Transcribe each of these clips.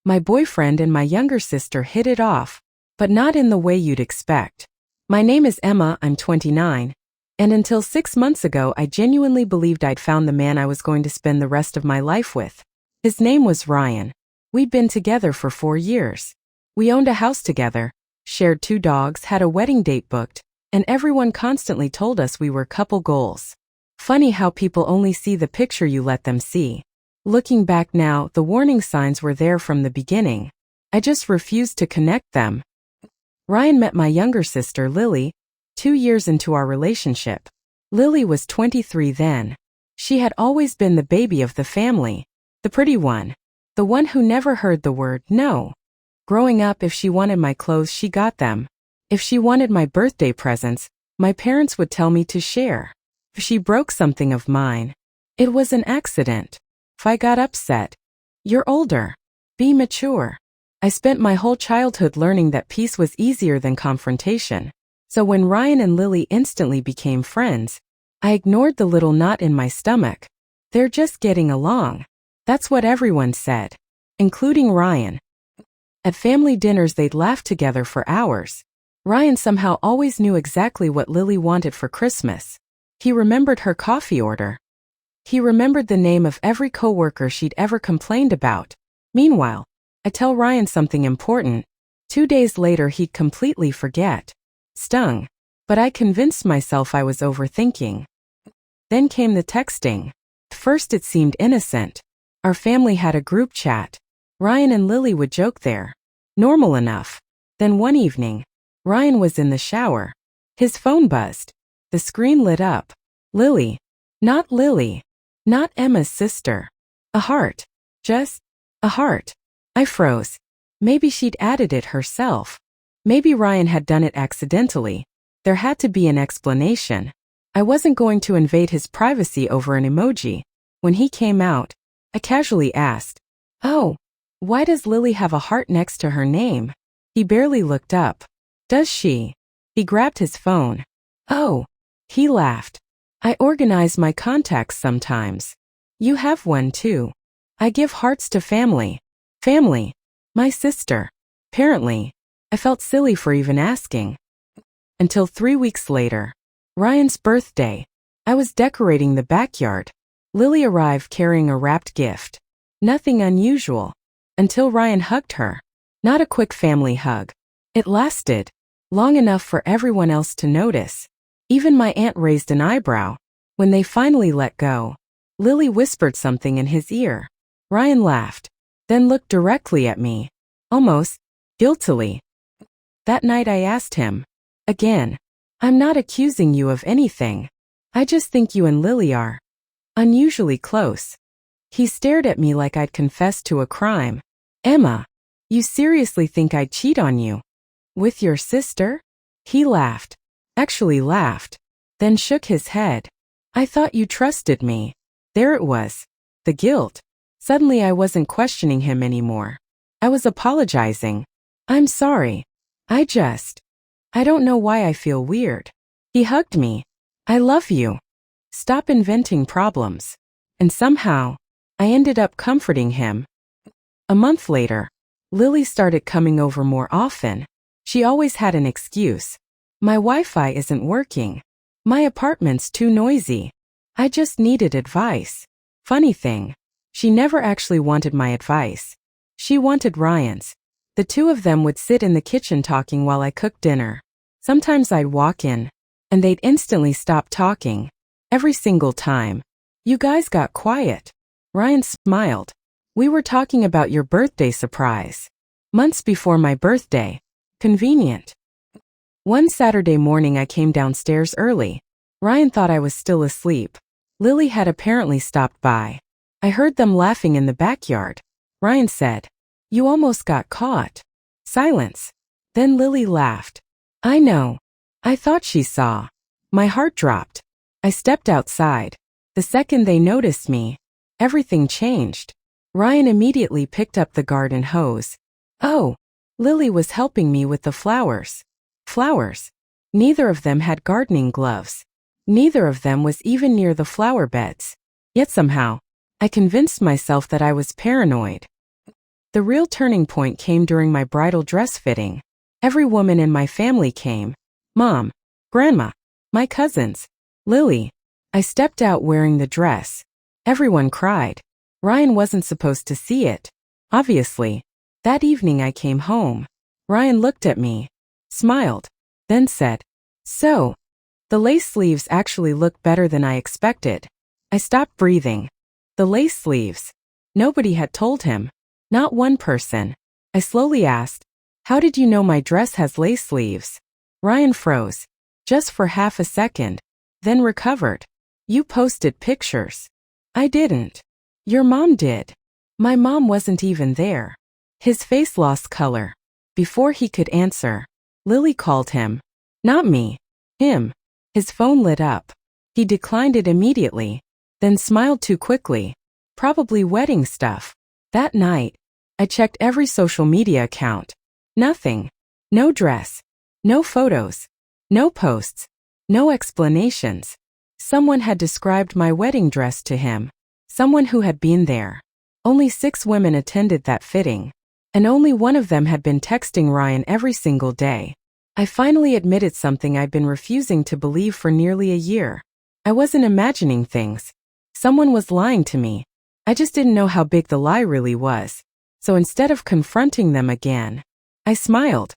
My boyfriend and my younger sister hit it off, but not in the way you'd expect. My name is Emma, I'm 29, and until 6 months ago I genuinely believed I'd found the man I was going to spend the rest of my life with. His name was Ryan. We'd been together for 4 years. We owned a house together, shared 2 dogs, had a wedding date booked, and everyone constantly told us we were couple goals. Funny how people only see the picture you let them see. Looking back now, the warning signs were there from the beginning. I just refused to connect them. Ryan met my younger sister, Lily, 2 years into our relationship. Lily was 23 then. She had always been the baby of the family, the pretty one, the one who never heard the word no. Growing up, if she wanted my clothes, she got them. If she wanted my birthday presents, my parents would tell me to share. If she broke something of mine, it was an accident. If I got upset, you're older. Be mature. I spent my whole childhood learning that peace was easier than confrontation. So when Ryan and Lily instantly became friends, I ignored the little knot in my stomach. They're just getting along. That's what everyone said, including Ryan. At family dinners, they'd laugh together for hours. Ryan somehow always knew exactly what Lily wanted for Christmas. He remembered her coffee order. He remembered the name of every coworker she'd ever complained about. Meanwhile, I tell Ryan something important. 2 days later, he'd completely forget. Stung. But I convinced myself I was overthinking. Then came the texting. First it seemed innocent. Our family had a group chat. Ryan and Lily would joke there. Normal enough. Then one evening, Ryan was in the shower. His phone buzzed. The screen lit up. Lily. Not Lily. Not Emma's sister. A heart. Just a heart. I froze. Maybe she'd added it herself. Maybe Ryan had done it accidentally. There had to be an explanation. I wasn't going to invade his privacy over an emoji. When he came out, I casually asked, "Oh, why does Lily have a heart next to her name?" He barely looked up. "Does she?" He grabbed his phone. "Oh." He laughed. "I organize my contacts sometimes. You have one too. I give hearts to family." Family. My sister. Apparently. I felt silly for even asking. Until 3 weeks later. Ryan's birthday. I was decorating the backyard. Lily arrived carrying a wrapped gift. Nothing unusual. Until Ryan hugged her. Not a quick family hug. It lasted. Long enough for everyone else to notice. Even my aunt raised an eyebrow. When they finally let go, Lily whispered something in his ear. Ryan laughed. Then looked directly at me. Almost guiltily. That night I asked him. Again. "I'm not accusing you of anything. I just think you and Lily are unusually close." He stared at me like I'd confessed to a crime. "Emma, you seriously think I'd cheat on you? With your sister?" He laughed. Actually laughed. Then shook his head. "I thought you trusted me." There it was. The guilt. Suddenly I wasn't questioning him anymore. I was apologizing. "I'm sorry. I don't know why I feel weird." He hugged me. "I love you. Stop inventing problems." And somehow, I ended up comforting him. A month later, Lily started coming over more often. She always had an excuse. "My Wi-Fi isn't working. My apartment's too noisy. I just needed advice." Funny thing, she never actually wanted my advice. She wanted Ryan's. The two of them would sit in the kitchen talking while I cooked dinner. Sometimes I'd walk in, and they'd instantly stop talking. Every single time. "You guys got quiet." Ryan smiled. "We were talking about your birthday surprise. Months before my birthday. Convenient." One Saturday morning I came downstairs early. Ryan thought I was still asleep. Lily had apparently stopped by. I heard them laughing in the backyard. Ryan said, "You almost got caught." Silence. Then Lily laughed. "I know. I thought she saw." My heart dropped. I stepped outside. The second they noticed me, everything changed. Ryan immediately picked up the garden hose. Oh, Lily was helping me with the flowers. Flowers. Neither of them had gardening gloves. Neither of them was even near the flower beds. Yet somehow, I convinced myself that I was paranoid. The real turning point came during my bridal dress fitting. Every woman in my family came. Mom, Grandma, my cousins, Lily. I stepped out wearing the dress. Everyone cried. Ryan wasn't supposed to see it. Obviously. That evening I came home. Ryan looked at me, smiled, then said, "So, the lace sleeves actually look better than I expected." I stopped breathing. The lace sleeves. Nobody had told him. Not one person. I slowly asked, "How did you know my dress has lace sleeves?" Ryan froze, just for half a second, then recovered. "You posted pictures." "I didn't." "Your mom did." "My mom wasn't even there." His face lost color. Before he could answer, Lily called him. "Not me. Him." His phone lit up. He declined it immediately, then smiled too quickly. Probably wedding stuff. That night, I checked every social media account. Nothing. No dress. No photos. No posts. No explanations. Someone had described my wedding dress to him. Someone who had been there. Only 6 women attended that fitting, and only one of them had been texting Ryan every single day. I finally admitted something I'd been refusing to believe for nearly a year. I wasn't imagining things. Someone was lying to me. I just didn't know how big the lie really was. So instead of confronting them again, I smiled.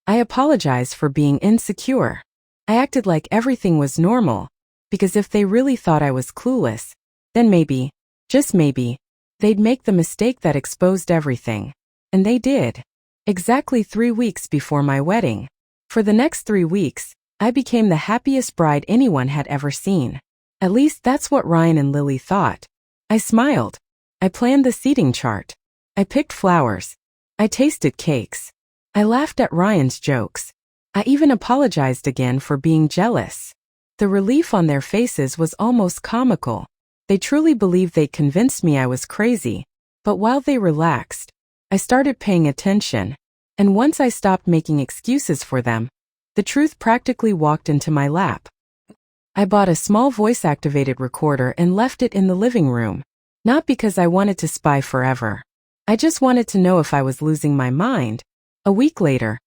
I apologized for being insecure. I acted like everything was normal, because if they really thought I was clueless, then maybe, just maybe, they'd make the mistake that exposed everything. And they did. Exactly 3 weeks before my wedding. For the next 3 weeks, I became the happiest bride anyone had ever seen. At least that's what Ryan and Lily thought. I smiled. I planned the seating chart. I picked flowers. I tasted cakes. I laughed at Ryan's jokes. I even apologized again for being jealous. The relief on their faces was almost comical. They truly believed they'd convinced me I was crazy. But while they relaxed, I started paying attention. And once I stopped making excuses for them, the truth practically walked into my lap. I bought a small voice-activated recorder and left it in the living room. Not because I wanted to spy forever. I just wanted to know if I was losing my mind. A week later,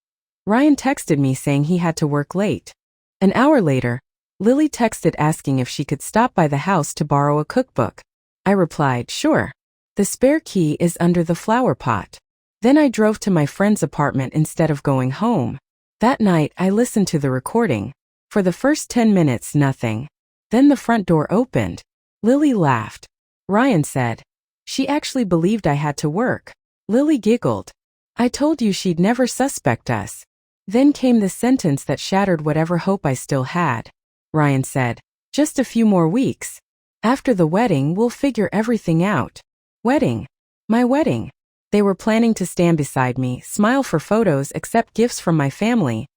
Ryan texted me saying he had to work late. An hour later, Lily texted asking if she could stop by the house to borrow a cookbook. I replied, "Sure. The spare key is under the flower pot." Then I drove to my friend's apartment instead of going home. That night, I listened to the recording. For the first 10 minutes, nothing. Then the front door opened. Lily laughed. Ryan said, "She actually believed I had to work." Lily giggled. "I told you she'd never suspect us." Then came the sentence that shattered whatever hope I still had. Ryan said, "Just a few more weeks. After the wedding, we'll figure everything out." Wedding. My wedding. They were planning to stand beside me, smile for photos, accept gifts from my family,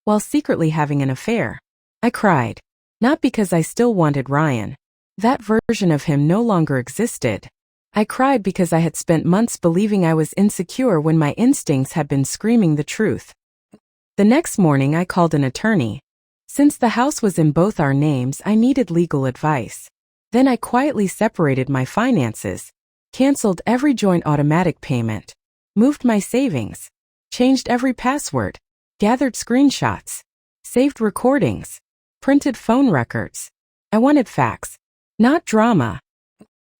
while secretly having an affair. I cried. Not because I still wanted Ryan. That version of him no longer existed. I cried because I had spent months believing I was insecure when my instincts had been screaming the truth. The next morning I called an attorney. Since the house was in both our names, I needed legal advice. Then I quietly separated my finances, canceled every joint automatic payment, moved my savings, changed every password, gathered screenshots, saved recordings, printed phone records. I wanted facts, not drama.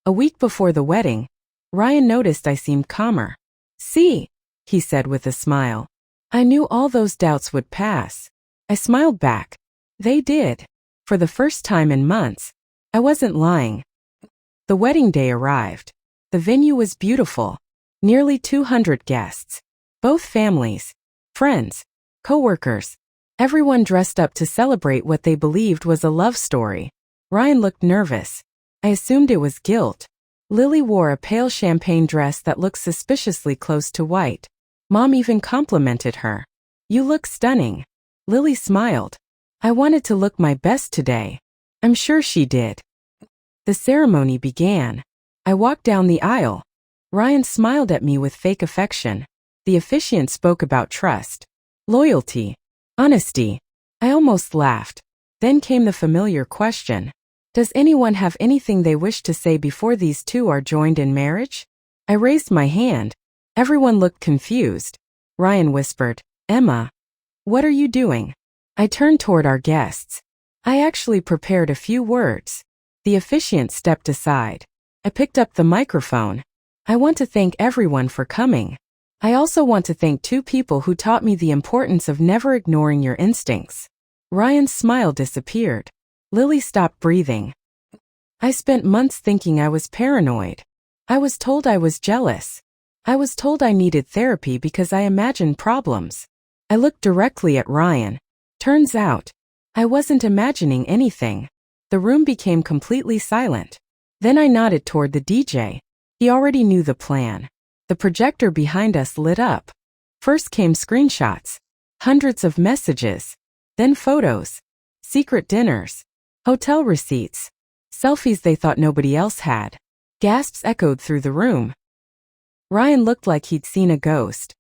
A week before the wedding, Ryan noticed I seemed calmer. "See," he said with a smile. I knew all those doubts would pass. I smiled back. They did. For the first time in months, I wasn't lying. The wedding day arrived. The venue was beautiful. Nearly 200 guests. Both families, friends, co-workers. Everyone dressed up to celebrate what they believed was a love story. Ryan looked nervous. I assumed it was guilt. Lily wore a pale champagne dress that looked suspiciously close to white. Mom even complimented her. "You look stunning." Lily smiled. I wanted to look my best today. I'm sure she did. The ceremony began. I walked down the aisle. Ryan smiled at me with fake affection. The officiant spoke about trust, loyalty, honesty. I almost laughed. Then came the familiar question. Does anyone have anything they wish to say before these two are joined in marriage? I raised my hand. Everyone looked confused. Ryan whispered, "Emma, what are you doing?" I turned toward our guests. I actually prepared a few words. The officiant stepped aside. I picked up the microphone. "I want to thank everyone for coming. I also want to thank two people who taught me the importance of never ignoring your instincts." Ryan's smile disappeared. Lily stopped breathing. "I spent months thinking I was paranoid. I was told I was jealous. I was told I needed therapy because I imagined problems." I looked directly at Ryan. Turns out, I wasn't imagining anything. The room became completely silent. Then I nodded toward the DJ. He already knew the plan. The projector behind us lit up. First came screenshots. Hundreds of messages. Then photos. Secret dinners. Hotel receipts. Selfies they thought nobody else had. Gasps echoed through the room. Ryan looked like he'd seen a ghost.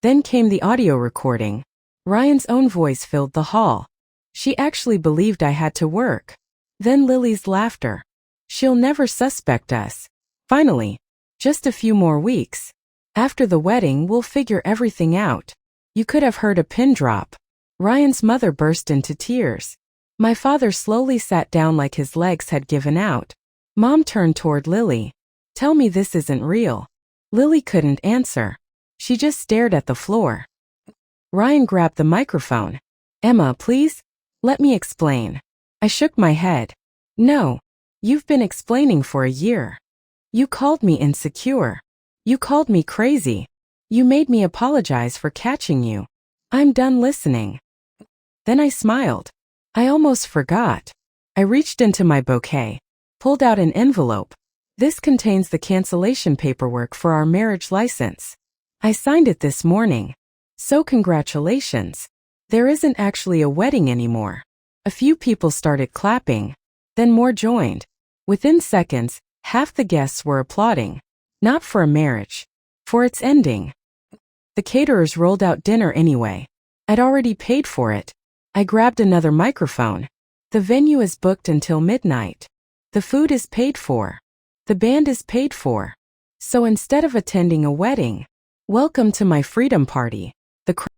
Then came the audio recording. Ryan's own voice filled the hall. She actually believed I had to work. Then Lily's laughter. "She'll never suspect us. Finally, just a few more weeks. After the wedding, we'll figure everything out." You could have heard a pin drop. Ryan's mother burst into tears. My father slowly sat down like his legs had given out. Mom turned toward Lily. "Tell me this isn't real." Lily couldn't answer. She just stared at the floor. Ryan grabbed the microphone. "Emma, please, let me explain." I shook my head. "No, you've been explaining for a year. You called me insecure. You called me crazy. You made me apologize for catching you. I'm done listening." Then I smiled. I almost forgot. I reached into my bouquet, pulled out an envelope. "This contains the cancellation paperwork for our marriage license. I signed it this morning. So congratulations. There isn't actually a wedding anymore." A few people started clapping. Then more joined. Within seconds, half the guests were applauding. Not for a marriage. For its ending. The caterers rolled out dinner anyway. I'd already paid for it. I grabbed another microphone. "The venue is booked until midnight. The food is paid for. The band is paid for. So instead of attending a wedding, welcome to my freedom party." The